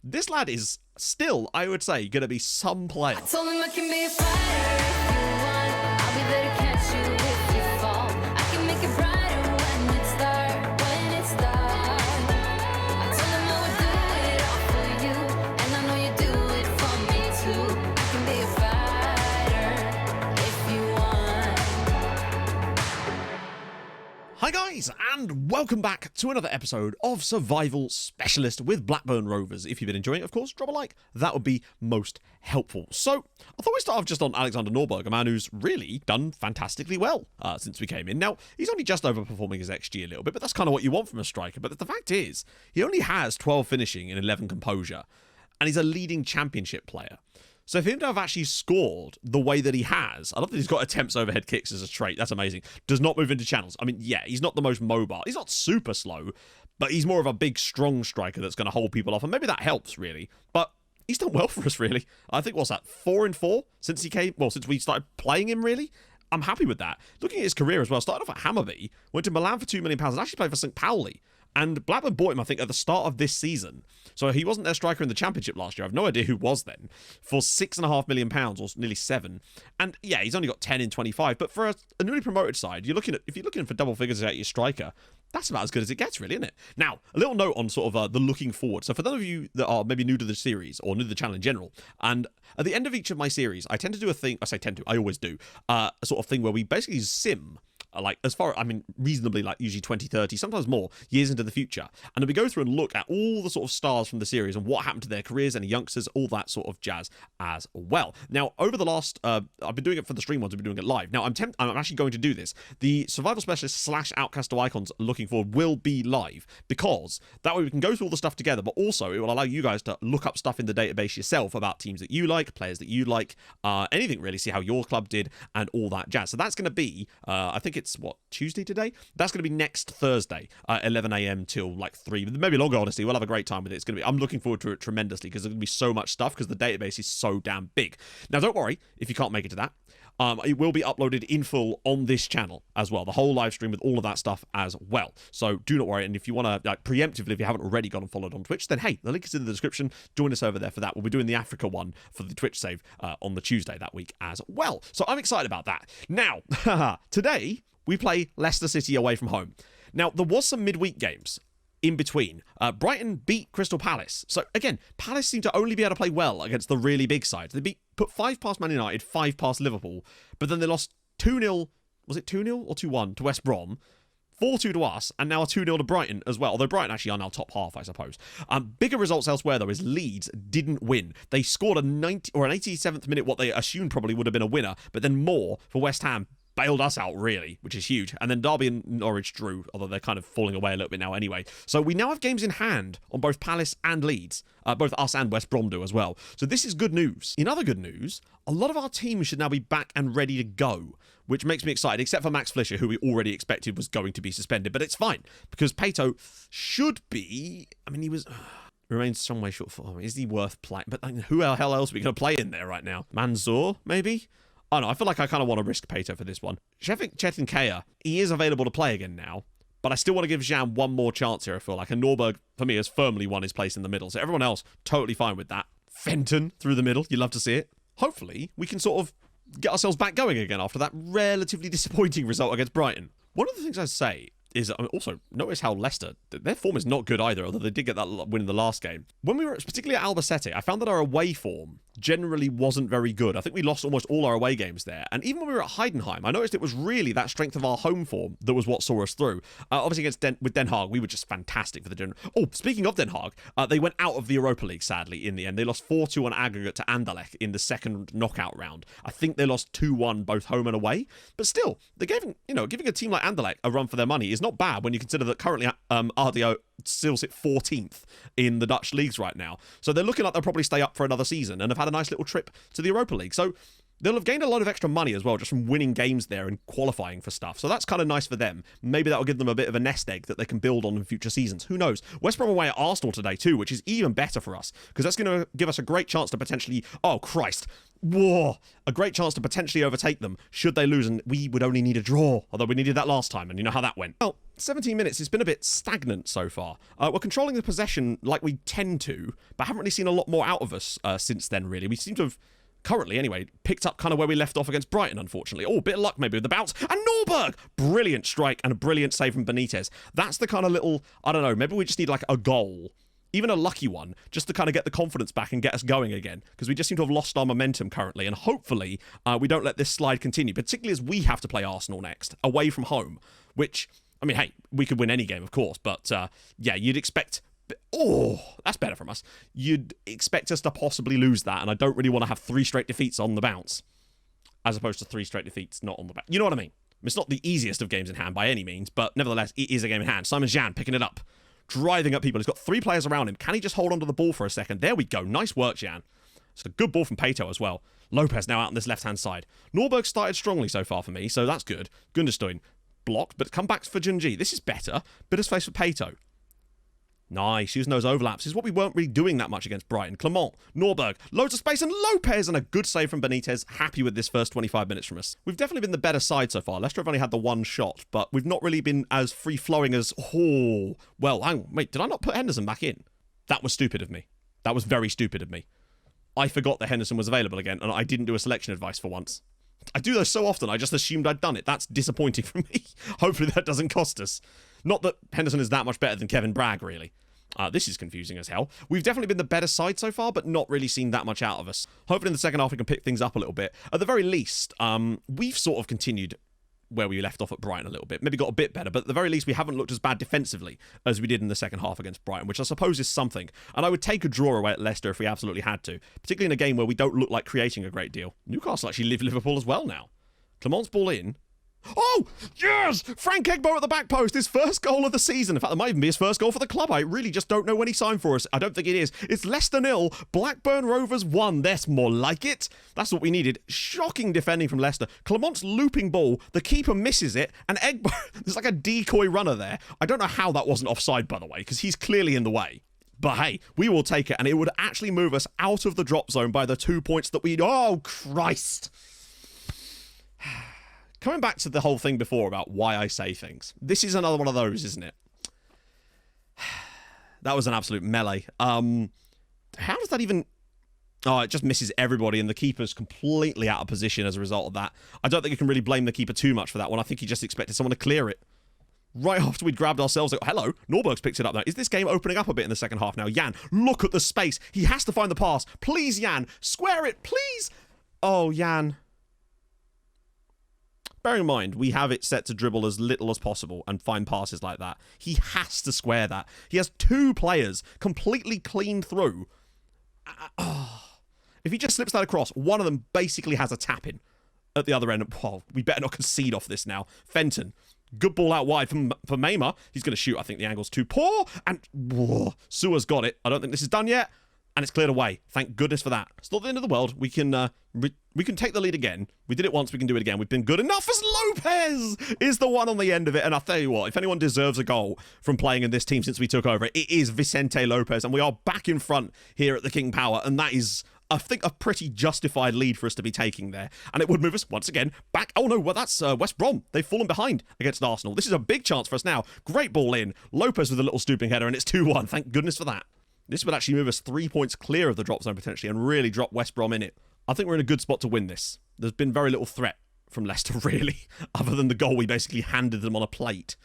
this lad is still, I would say, going to be some player. I told him I can be a fighter if you want. I'll be there to catch you if you fall. I can make it brighter when it's dark, when it's dark. I told him I would do it all for you, and I know you do it for me too. I can be a fighter if you want. Hi guys, and welcome back to another episode of Survival Specialist with Blackburn Rovers. If you've been enjoying it, of course, drop a like. That would be most helpful. So, I thought we'd start off just on Alexander Norberg, a man who's really done fantastically well since we came in. Now, he's only just overperforming his XG a little bit, but that's kind of what you want from a striker. But the fact is, he only has 12 finishing and 11 composure, and he's a leading championship player. So for him to have actually scored the way that he has, I love that he's got attempts overhead kicks as a trait. That's amazing. Does not move into channels. I mean, yeah, he's not the most mobile. He's not super slow, but he's more of a big, strong striker that's going to hold people off. And maybe that helps, really. But he's done well for us, really. I think, what's that, 4-4 since he came? Well, since we started playing him, really. I'm happy with that. Looking at his career as well, started off at Hammarby, went to Milan for £2 million, and actually played for St. Pauli. And Blackburn bought him, I think, at the start of this season. So he wasn't their striker in the Championship last year. I have no idea who was then. For £6.5 million, or nearly 7. And yeah, he's only got 10 in 25. But for a newly promoted side, if you're looking for double figures at your striker, that's about as good as it gets, really, isn't it? Now, a little note on sort of the looking forward. So for those of you that are maybe new to the series or new to the channel in general, and at the end of each of my series, I tend to do a thing. I say tend to, I always do. A sort of thing where we basically sim, like as far, I mean, reasonably, like usually 20, 30, sometimes more years into the future. And then we go through and look at all the sort of stars from the series and what happened to their careers, any youngsters, all that sort of jazz as well. Now, over the last, I've been doing it for the stream ones, I've been doing it live. Now, I'm actually going to do this. The Survival Specialist / Outcast to Icons looking forward will be live, because that way we can go through all the stuff together, but also it will allow you guys to look up stuff in the database yourself about teams that you like, players that you like, anything really, see how your club did and all that jazz. So that's going to be, I think it's what, Tuesday today? That's going to be next Thursday, 11 a.m. till like 3, maybe longer, honestly. We'll have a great time with it. It's going to be, I'm looking forward to it tremendously, because there's going to be so much stuff, because the database is so damn big. Now, don't worry if you can't make it to that. It will be uploaded in full on this channel as well, the whole live stream with all of that stuff as well. So do not worry. And if you want to, like, preemptively, if you haven't already gone and followed on Twitch, then hey, the link is in the description. Join us over there for that. We'll be doing the Africa one for the Twitch save on the Tuesday that week as well. So I'm excited about that. Now, today we play Leicester City away from home. Now, there was some midweek games in between. Brighton beat Crystal Palace. So again, Palace seem to only be able to play well against the really big sides. They put 5 past Man United, 5 past Liverpool, but then they lost 2-0, was it 2-0 or 2-1 to West Brom, 4-2 to us, and now a 2-0 to Brighton as well, although Brighton actually are now top half, I suppose. Bigger results elsewhere, though, is Leeds didn't win. They scored a 90 or an 87th minute, what they assumed probably would have been a winner, but then more for West Ham bailed us out, really, which is huge. And then Derby and Norwich drew, although they're kind of falling away a little bit now anyway. So we now have games in hand on both Palace and Leeds. Both us and West Brom do as well. So this is good news. In other good news, a lot of our teams should now be back and ready to go, which makes me excited, except for Max Flischer, who we already expected was going to be suspended. But it's fine, because Pato should be, I mean, he was... remains some way short for, is he worth playing? But who the hell else are we going to play in there right now? Manzour, maybe? I don't know, I feel like I kind of want to risk Pato for this one. Chetin Kea, he is available to play again now, but I still want to give Jean one more chance here, I feel like. And Norberg, for me, has firmly won his place in the middle. So everyone else, totally fine with that. Fenton through the middle, you love to see it. Hopefully, we can sort of get ourselves back going again after that relatively disappointing result against Brighton. One of the things I'd say is, also, notice how Leicester, their form is not good either, although they did get that win in the last game. When we were, particularly at Albacete, I found that our away form generally wasn't very good. I think we lost almost all our away games there. And even when we were at Heidenheim, I noticed it was really that strength of our home form that was what saw us through. Obviously, with Den Haag, we were just fantastic for the general. Oh, speaking of Den Haag, they went out of the Europa League, sadly, in the end. They lost 4-2 on aggregate to Anderlecht in the second knockout round. I think they lost 2-1 both home and away. But still, they're giving a team like Anderlecht a run for their money is not bad when you consider that currently RDO still sit 14th in the Dutch leagues right now. So they're looking like they'll probably stay up for another season and have had a nice little trip to the Europa League. So They'll have gained a lot of extra money as well just from winning games there and qualifying for stuff. So that's kind of nice for them. Maybe that'll give them a bit of a nest egg that they can build on in future seasons. Who knows? West Brom away at Arsenal today too, which is even better for us because that's going to give us a great chance to potentially... Oh, Christ. Whoa. A great chance to potentially overtake them should they lose, and we would only need a draw, although we needed that last time, and you know how that went. Well, 17 minutes, it's been a bit stagnant so far. We're controlling the possession like we tend to, but haven't really seen a lot more out of us since then, really. We seem to have... currently, anyway, picked up kind of where we left off against Brighton, unfortunately. Oh, a bit of luck maybe with the bounce. And Norberg! Brilliant strike and a brilliant save from Benitez. That's the kind of little, I don't know, maybe we just need like a goal, even a lucky one, just to kind of get the confidence back and get us going again. Because we just seem to have lost our momentum currently. And hopefully, we don't let this slide continue, particularly as we have to play Arsenal next, away from home. Which, I mean, hey, we could win any game, of course. But, yeah, you'd expect... Oh, that's better from us. You'd expect us to possibly lose that, and I don't really want to have 3 straight defeats on the bounce, as opposed to 3 straight defeats not on the bounce. You know what I mean? It's not the easiest of games in hand by any means, but nevertheless, it is a game in hand. Simon Jan picking it up, driving up people. He's got 3 players around him. Can he just hold onto the ball for a second? There we go. Nice work, Jan. It's a good ball from Pato as well. Lopez now out on this left-hand side. Norberg started strongly so far for me, so that's good. Gunderstein blocked, but come back for Junji. This is better. Bit of space for Pato. Nice, using those overlaps. This is what we weren't really doing that much against Brighton. Clement, Norberg, loads of space, and Lopez, and a good save from Benitez. Happy with this first 25 minutes from us. We've definitely been the better side so far. Leicester have only had the 1 shot, but we've not really been as free-flowing as... Oh, well, hang on. Wait, did I not put Henderson back in? That was stupid of me. That was very stupid of me. I forgot that Henderson was available again, and I didn't do a selection advice for once. I do those so often, I just assumed I'd done it. That's disappointing for me. Hopefully that doesn't cost us. Not that Henderson is that much better than Kevin Bragg, really. This is confusing as hell. We've definitely been the better side so far, but not really seen that much out of us. Hopefully in the second half we can pick things up a little bit. At the very least, we've sort of continued where we left off at Brighton a little bit. Maybe got a bit better, but at the very least we haven't looked as bad defensively as we did in the second half against Brighton, which I suppose is something. And I would take a draw away at Leicester if we absolutely had to, particularly in a game where we don't look like creating a great deal. Newcastle actually live Liverpool as well now. Clement's ball in. Oh, yes! Frank Egbo at the back post, his first goal of the season. In fact, that might even be his first goal for the club. I really just don't know when he signed for us. I don't think it is. It's Leicester 0, Blackburn Rovers 1. That's more like it. That's what we needed. Shocking defending from Leicester. Clement's looping ball, the keeper misses it, and Egbo, there's like a decoy runner there. I don't know how that wasn't offside, by the way, because he's clearly in the way. But hey, we will take it, and it would actually move us out of the drop zone by the 2 points that we... Oh, Christ! Coming back to the whole thing before about why I say things. This is another one of those, isn't it? That was an absolute melee. How does that even... Oh, it just misses everybody, and the keeper's completely out of position as a result of that. I don't think you can really blame the keeper too much for that one. I think he just expected someone to clear it. Right after we'd grabbed ourselves, like, hello, Norberg's picked it up now. Is this game opening up a bit in the second half now? Jan, look at the space. He has to find the pass. Please, Jan, square it, please. Oh, Jan... Bearing in mind, we have it set to dribble as little as possible and find passes like that. He has to square that. He has 2 players completely cleaned through. If he just slips that across, one of them basically has a tap-in at the other end. Oh, we better not concede off this now. Fenton. Good ball out wide for Mamer. He's going to shoot. I think the angle's too poor. And whoa, Sua's got it. I don't think this is done yet. And it's cleared away. Thank goodness for that. It's not the end of the world. We can take the lead again. We did it once. We can do it again. We've been good enough as Lopez is the one on the end of it. And I'll tell you what, if anyone deserves a goal from playing in this team since we took over, it is Vicente Lopez. And we are back in front here at the King Power. And that is, I think, a pretty justified lead for us to be taking there. And it would move us, once again, back. Oh, no, well, that's West Brom. They've fallen behind against Arsenal. This is a big chance for us now. Great ball in. Lopez with a little stooping header, and it's 2-1. Thank goodness for that. This would actually move us 3 points clear of the drop zone potentially and really drop West Brom in it. I think we're in a good spot to win this. There's been very little threat from Leicester, really, other than the goal we basically handed them on a plate.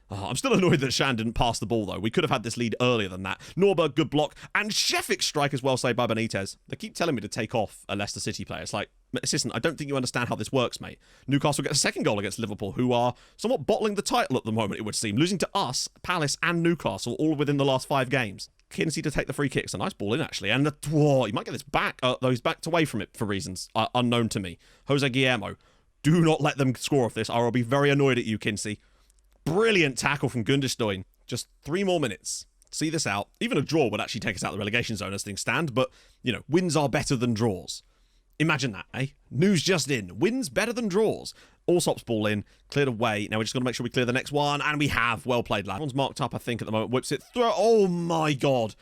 Oh, I'm still annoyed that Shan didn't pass the ball, though. We could have had this lead earlier than that. Norberg, good block. And Shefik's strike as well, saved by Benitez. They keep telling me to take off a Leicester City player. It's like, assistant, I don't think you understand how this works, mate. Newcastle get a second goal against Liverpool, who are somewhat bottling the title at the moment, it would seem. Losing to us, Palace, and Newcastle, all within the last 5 games. Kinsey to take the free kicks. A nice ball in, actually. And whoa, you might get this back. Though he's backed away from it for reasons unknown to me. Jose Guillermo. Do not let them score off this, or I'll be very annoyed at you, Kinsey. Brilliant tackle from Gunderstein. Just 3 more minutes. See this out. Even a draw would actually take us out of the relegation zone as things stand, but, you know, wins are better than draws. Imagine that, eh? News just in. Wins better than draws. Allsop's ball in, cleared away. Now we're just going to make sure we clear the next one, and we have. Well played, lad. One's marked up, I think, at the moment. Whips it through. Oh, my God.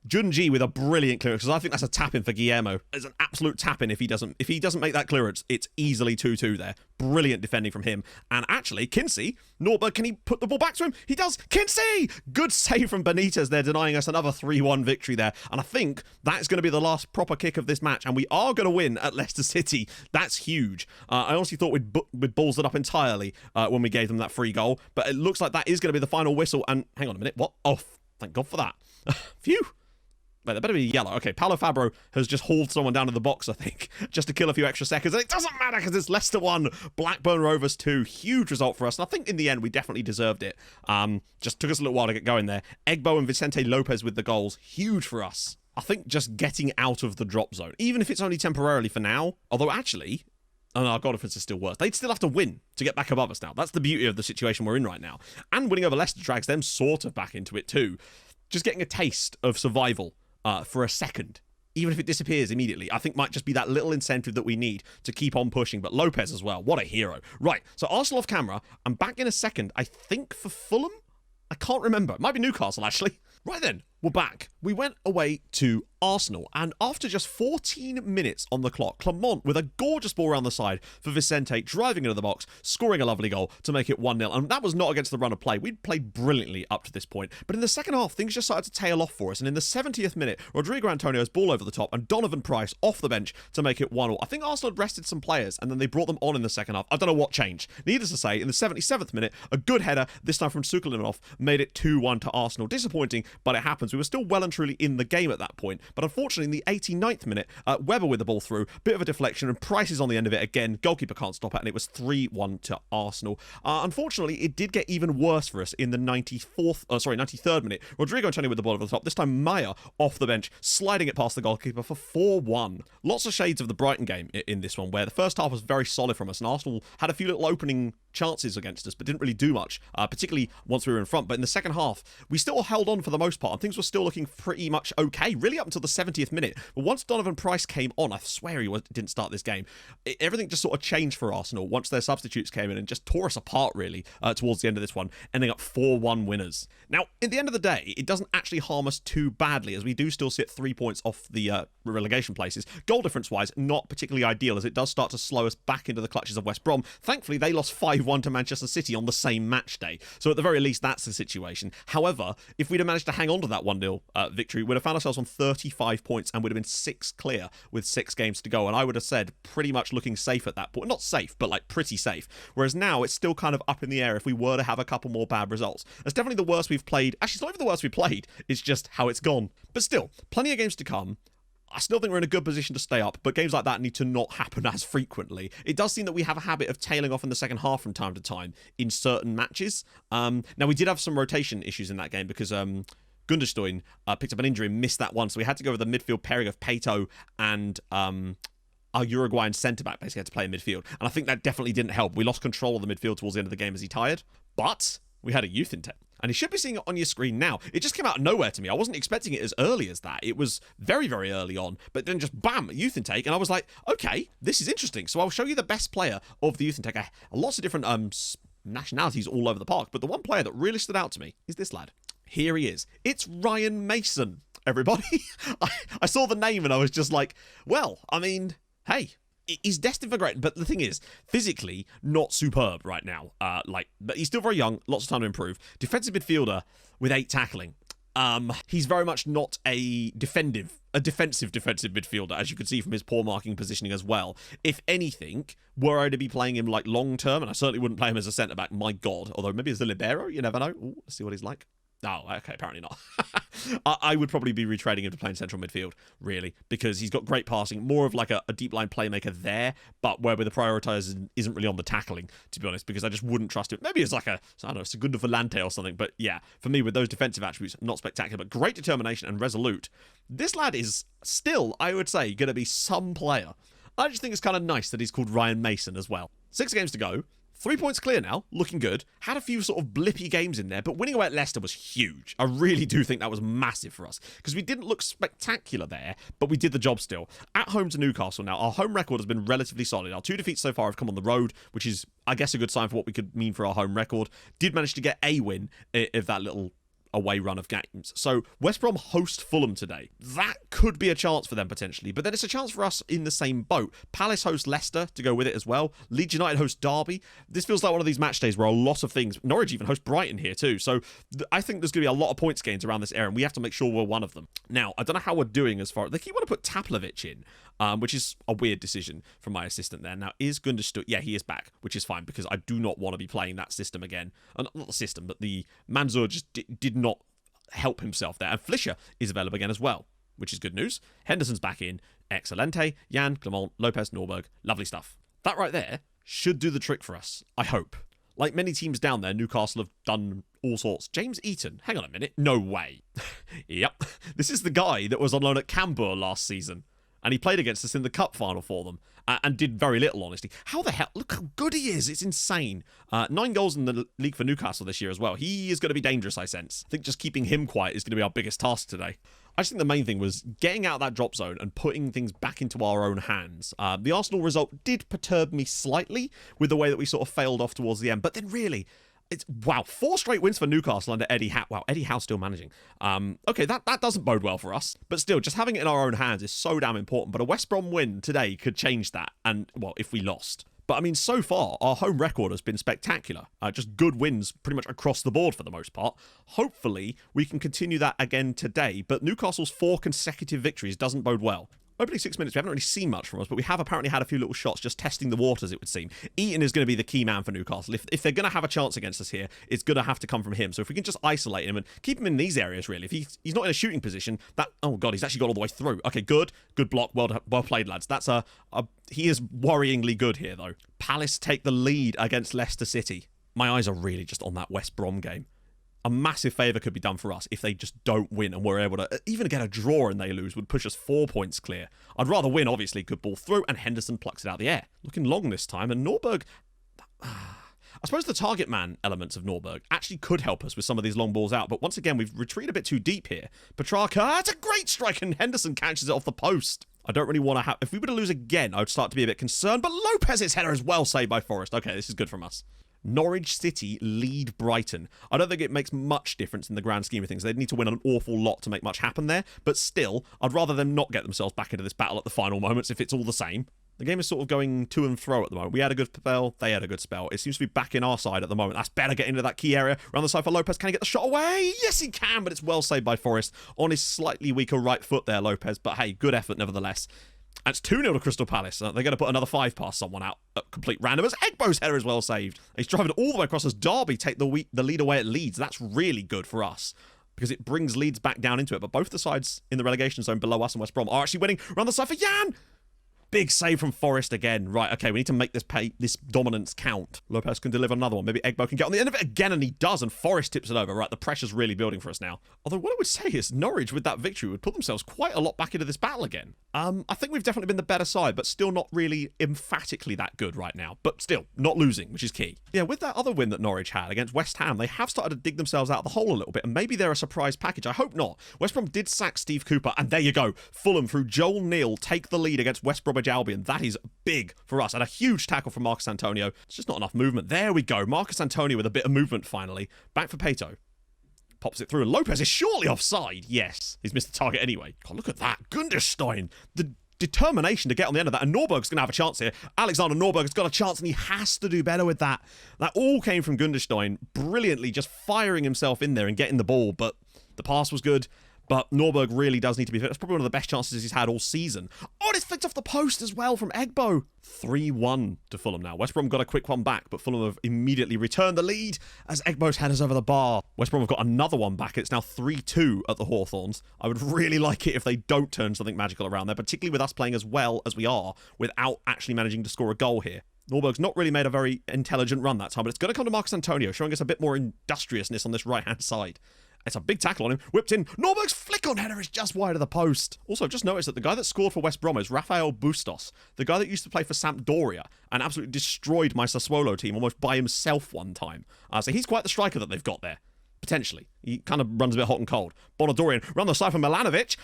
Junji with a brilliant clearance, because I think that's a tap-in for Guillermo. It's an absolute tap-in if he doesn't make that clearance. It's easily 2-2 there. Brilliant defending from him. And actually, Kinsey, Norberg, can he put the ball back to him? He does. Kinsey! Good save from Benitez there, denying us another 3-1 victory there. And I think that's going to be the last proper kick of this match, and we are going to win at Leicester City. That's huge. I honestly thought we'd balls it up entirely when we gave them that free goal, but it looks like that is going to be the final whistle. And hang on a minute, what? Oh, thank God for that. Phew. Wait, there better be yellow. Okay, Paulo Fabro has just hauled someone down to the box, I think, just to kill a few extra seconds. And it doesn't matter because it's Leicester 1, Blackburn Rovers 2. Huge result for us. And I think in the end, we definitely deserved it. Just took us a little while to get going there. Egbo and Vicente Lopez with the goals. Huge for us. I think just getting out of the drop zone, even if it's only temporarily for now. Although actually, oh no, God, if it's still worse. They'd still have to win to get back above us now. That's the beauty of the situation we're in right now. And winning over Leicester drags them sort of back into it too. Just getting a taste of survival for a second, even if it disappears immediately, I think might just be that little incentive that we need to keep on pushing. But Lopez as well, what a hero. Right, so Arsenal off camera. I'm back in a second, I think for Fulham? I can't remember. It might be Newcastle, actually. Right then, we're back. We went away to Arsenal, and after just 14 minutes on the clock, Clement with a gorgeous ball around the side for Vicente, driving into the box, scoring a lovely goal to make it 1-0. And that was not against the run of play. We'd played brilliantly up to this point. But in the second half, things just started to tail off for us. And in the 70th minute, Rodrigo Antonio's ball over the top and Donovan Price off the bench to make it 1-1. I think Arsenal had rested some players, and then they brought them on in the second half. I don't know what changed. Needless to say, in the 77th minute, a good header, this time from Sukulinov, made it 2-1 to Arsenal. Disappointing, but it happens. We were still well and truly in the game at that point. But unfortunately, in the 89th minute, Weber with the ball through, bit of a deflection, and Price is on the end of it again. Goalkeeper can't stop it, and it was 3-1 to Arsenal. Unfortunately, it did get even worse for us in the 93rd minute. Rodrigo Antonio with the ball over the top. This time, Maya off the bench, sliding it past the goalkeeper for 4-1. Lots of shades of the Brighton game in this one, where the first half was very solid from us, and Arsenal had a few little opening chances against us, but didn't really do much, particularly once we were in front. But in the second half, we still held on for the most part, and things were still looking pretty much okay, really up until the 70th minute. But once Donovan Price came on, I swear he didn't start this game, everything just sort of changed for Arsenal once their substitutes came in and just tore us apart, really, towards the end of this one, ending up 4-1 winners. Now, at the end of the day, it doesn't actually harm us too badly, as we do still sit 3 points off the relegation places. Goal difference-wise, not particularly ideal, as it does start to slow us back into the clutches of West Brom. Thankfully, they lost 5-1 to Manchester City on the same match day, so at the very least, that's the situation. However, if we'd have managed to hang on to that 1-0 victory, we'd have found ourselves on 35 points and would have been 6 clear with 6 games to go, and I would have said pretty much looking safe at that point. Not safe, but like pretty safe. Whereas now, it's still kind of up in the air if we were to have a couple more bad results. It's definitely the worst we've played. Actually, it's not even the worst we played, it's just how it's gone. But still, plenty of games to come. I still think we're in a good position to stay up, but games like that need to not happen as frequently. It does seem that we have a habit of tailing off in the second half from time to time in certain matches. Now, we did have some rotation issues in that game because Gunderstein picked up an injury and missed that one, so we had to go with the midfield pairing of Peto and our Uruguayan centre-back basically had to play in midfield. And I think that definitely didn't help. We lost control of the midfield towards the end of the game as he tired, but we had a youth intake. And you should be seeing it on your screen now. It just came out of nowhere to me. I wasn't expecting it as early as that. It was very, very early on. But then just bam, youth intake. And I was like, okay, this is interesting. So I'll show you the best player of the youth intake. Lots of different nationalities all over the park. But the one player that really stood out to me is this lad. Here he is. It's Ryan Mason, everybody. I saw the name and I was just like, well, I mean, hey. He's destined for great, but the thing is, physically, not superb right now. But he's still very young, lots of time to improve. Defensive midfielder with 8 tackling. He's very much not a defensive midfielder, as you can see from his poor marking positioning as well. If anything, were I to be playing him like long term, and I certainly wouldn't play him as a centre back, my God. Although maybe as a libero, you never know. Ooh, let's see what he's like. Oh, okay, apparently not. I would probably be retrading him to play in central midfield, really, because he's got great passing, more of like a deep line playmaker there, but where the prioritisation isn't really on the tackling, to be honest, because I just wouldn't trust him. Maybe it's like I don't know, Segundo Volante or something, but yeah, for me, with those defensive attributes, not spectacular, but great determination and resolute. This lad is still, I would say, going to be some player. I just think it's kind of nice that he's called Ryan Mason as well. 6 games to go. 3 points clear now, looking good. Had a few sort of blippy games in there, but winning away at Leicester was huge. I really do think that was massive for us, because we didn't look spectacular there, but we did the job still. At home to Newcastle now, our home record has been relatively solid. Our 2 defeats so far have come on the road, which is, I guess, a good sign for what we could mean for our home record. Did manage to get a win of that little away run of games. So West Brom host Fulham today. That could be a chance for them potentially, but then it's a chance for us in the same boat. Palace host Leicester to go with it as well. Leeds United host Derby. This feels like one of these match days where a lot of things, Norwich even host Brighton here too. So I think there's going to be a lot of points gains around this area, and we have to make sure we're one of them. Now, I don't know how we're doing as far as, they keep wanting to put Taplovic in, which is a weird decision from my assistant there. Now, is Gunderstood? Yeah, he is back, which is fine, because I do not want to be playing that system again. Not the system, but the Manzur just did not help himself there. And Flischer is available again as well, which is good news. Henderson's back in. Excelente. Jan, Clement, Lopez, Norberg. Lovely stuff. That right there should do the trick for us, I hope. Like many teams down there, Newcastle have done all sorts. James Eaton. Hang on a minute. No way. Yep. This is the guy that was on loan at Cambuur last season, and he played against us in the cup final for them, and did very little, honestly. How the hell? Look how good he is. It's insane. 9 goals in the league for Newcastle this year as well. He is going to be dangerous, I sense. I think just keeping him quiet is going to be our biggest task today. I just think the main thing was getting out of that drop zone and putting things back into our own hands. The Arsenal result did perturb me slightly with the way that we sort of failed off towards the end, but then really, it's, wow, 4 straight wins for Newcastle under Eddie Howe. Wow, Eddie Howe's still managing. Okay, that doesn't bode well for us. But still, just having it in our own hands is so damn important. But a West Brom win today could change that. And, well, if we lost. But, I mean, so far, our home record has been spectacular. Just good wins pretty much across the board for the most part. Hopefully, we can continue that again today. But Newcastle's 4 consecutive victories doesn't bode well. Opening 6 minutes, we haven't really seen much from us, but we have apparently had a few little shots just testing the waters, it would seem. Eaton is going to be the key man for Newcastle. If they're going to have a chance against us here, it's going to have to come from him. So if we can just isolate him and keep him in these areas, really. If he's not in a shooting position, that... Oh, God, he's actually got all the way through. Okay, good. Good block. Well played, lads. That's he is worryingly good here, though. Palace take the lead against Leicester City. My eyes are really just on that West Brom game. A massive favour could be done for us if they just don't win and we're able to even get a draw and they lose would push us 4 points clear. I'd rather win, obviously. Good ball through, and Henderson plucks it out of the air. Looking long this time, and Norberg... I suppose the target man elements of Norberg actually could help us with some of these long balls out, but once again, we've retreated a bit too deep here. Petrarca, that's a great strike, and Henderson catches it off the post. I don't really want to have... If we were to lose again, I would start to be a bit concerned, but Lopez's header is well saved by Forrest. Okay, this is good from us. Norwich City lead Brighton. I don't think it makes much difference in the grand scheme of things. They'd need to win an awful lot to make much happen there, but still, I'd rather them not get themselves back into this battle at the final moments if it's all the same. The game is sort of going to and fro at the moment. We had a good spell, they had a good spell. It seems to be back in our side at the moment. That's better. Get into that key area. Around the side for Lopez. Can he get the shot away? Yes, he can, but it's well saved by Forrest. On his slightly weaker right foot there, Lopez. But hey, good effort nevertheless. And it's 2-0 to Crystal Palace. They're going to put another 5 past someone out at complete random. As Egbo's header is well saved. He's driving all the way across as Derby take the lead away at Leeds. That's really good for us, because it brings Leeds back down into it. But both the sides in the relegation zone below us and West Brom are actually winning. Around the side for Jan! Big save from Forrest again. Right, okay, we need to make this dominance count. Lopez can deliver another one. Maybe Egbo can get on the end of it again, and he does, and Forrest tips it over. Right, the pressure's really building for us now. Although what I would say is Norwich, with that victory, would put themselves quite a lot back into this battle again. I think we've definitely been the better side, but still not really emphatically that good right now. But still, not losing, which is key. Yeah, with that other win that Norwich had against West Ham, they have started to dig themselves out of the hole a little bit, and maybe they're a surprise package. I hope not. West Brom did sack Steve Cooper, and there you go. Fulham, through Joel Neal, take the lead against West Bromwich Albion. That is big for us, and a huge tackle from Marcus Antonio. It's just not enough movement. There we go. Marcus Antonio with a bit of movement finally. Back for Pato. Pops it through, and Lopez is surely offside. Yes, he's missed the target anyway. God, look at that. Gunderstein. The determination to get on the end of that, and Norberg's going to have a chance here. Alexander Norberg has got a chance, and he has to do better with that. That all came from Gunderstein, brilliantly just firing himself in there and getting the ball, but the pass was good. But Norberg really does need to be fit. That's probably one of the best chances he's had all season. Oh, it's flicked off the post as well from Egbo. 3-1 to Fulham now. West Brom got a quick one back, but Fulham have immediately returned the lead as Egbo's headers over the bar. West Brom have got another one back. It's now 3-2 at the Hawthorns. I would really like it if they don't turn something magical around there, particularly with us playing as well as we are without actually managing to score a goal here. Norberg's not really made a very intelligent run that time, but it's going to come to Marcus Antonio, showing us a bit more industriousness on this right-hand side. It's a big tackle on him. Whipped in. Norberg's flick on header is just wide of the post. Also, just noticed that the guy that scored for West Brom is Rafael Bustos, the guy that used to play for Sampdoria and absolutely destroyed my Sassuolo team almost by himself one time. So he's quite the striker that they've got there. Potentially. He kind of runs a bit hot and cold. Bonadorian run the side from Milanovic.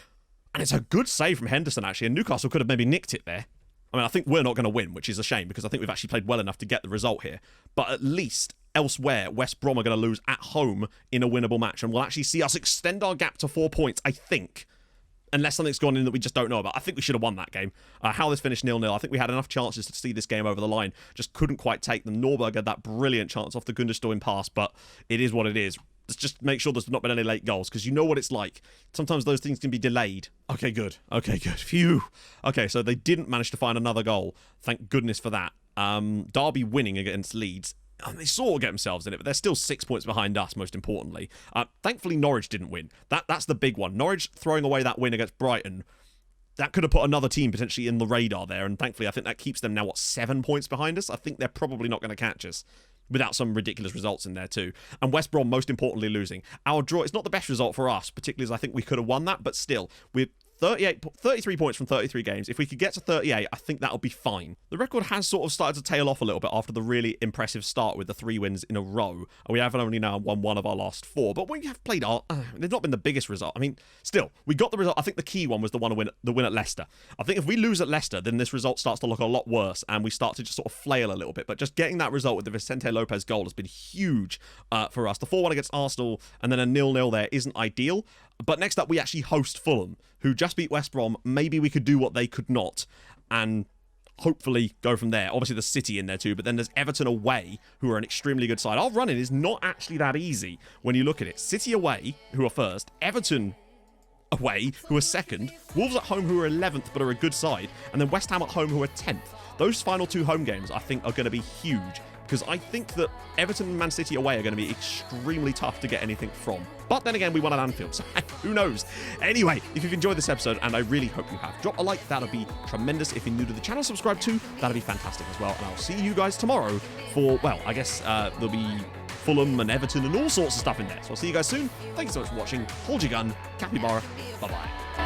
And it's a good save from Henderson, actually. And Newcastle could have maybe nicked it there. I mean, I think we're not going to win, which is a shame because I think we've actually played well enough to get the result here. But at least elsewhere, West Brom are going to lose at home in a winnable match and will actually see us extend our gap to 4 points, I think. Unless something's gone in that we just don't know about. I think we should have won that game. How this finished 0-0, I think we had enough chances to see this game over the line. Just couldn't quite take them. Norberg had that brilliant chance off the Gunderstein pass, but it is what it is. Let's just make sure there's not been any late goals, because you know what it's like. Sometimes those things can be delayed. Okay, good. Okay, good. Phew. Okay, so they didn't manage to find another goal. Thank goodness for that. Derby winning against Leeds. And they sort of get themselves in it, but they're still 6 points behind us, most importantly. Thankfully, Norwich didn't win. That's the big one. Norwich throwing away that win against Brighton, that could have put another team potentially in the radar there, and thankfully I think that keeps them now, 7 points behind us? I think they're probably not going to catch us without some ridiculous results in there too. And West Brom, most importantly, losing. Our draw, it's not the best result for us, particularly as I think we could have won that, but still, we're 33 points from 33 games. If we could get to 38, I think that'll be fine. The record has sort of started to tail off a little bit after the really impressive start with the 3 wins in a row. And we have only now won 1 of our last 4. But we have played they've not been the biggest result. I mean, still, we got the result. I think the key one was the win at Leicester. I think if we lose at Leicester, then this result starts to look a lot worse and we start to just sort of flail a little bit. But just getting that result with the Vicente Lopez goal has been huge for us. The 4-1 against Arsenal and then a 0-0 there isn't ideal. But next up, we actually host Fulham, who just beat West Brom. Maybe we could do what they could not, and hopefully go from there. Obviously, there's City in there too, but then there's Everton away, who are an extremely good side. Our run-in is not actually that easy when you look at it. City away, who are first. Everton away, who are second. Wolves at home, who are 11th, but are a good side. And then West Ham at home, who are 10th. Those final 2 home games, I think, are going to be huge, because I think that Everton and Man City away are going to be extremely tough to get anything from. But then again, we won at Anfield, so who knows? Anyway, if you've enjoyed this episode, and I really hope you have, drop a like, that'll be tremendous. If you're new to the channel, subscribe too, that'll be fantastic as well. And I'll see you guys tomorrow for, well, I guess there'll be Fulham and Everton and all sorts of stuff in there. So I'll see you guys soon. Thank you so much for watching. Hold your gun. Capybara. Bye-bye.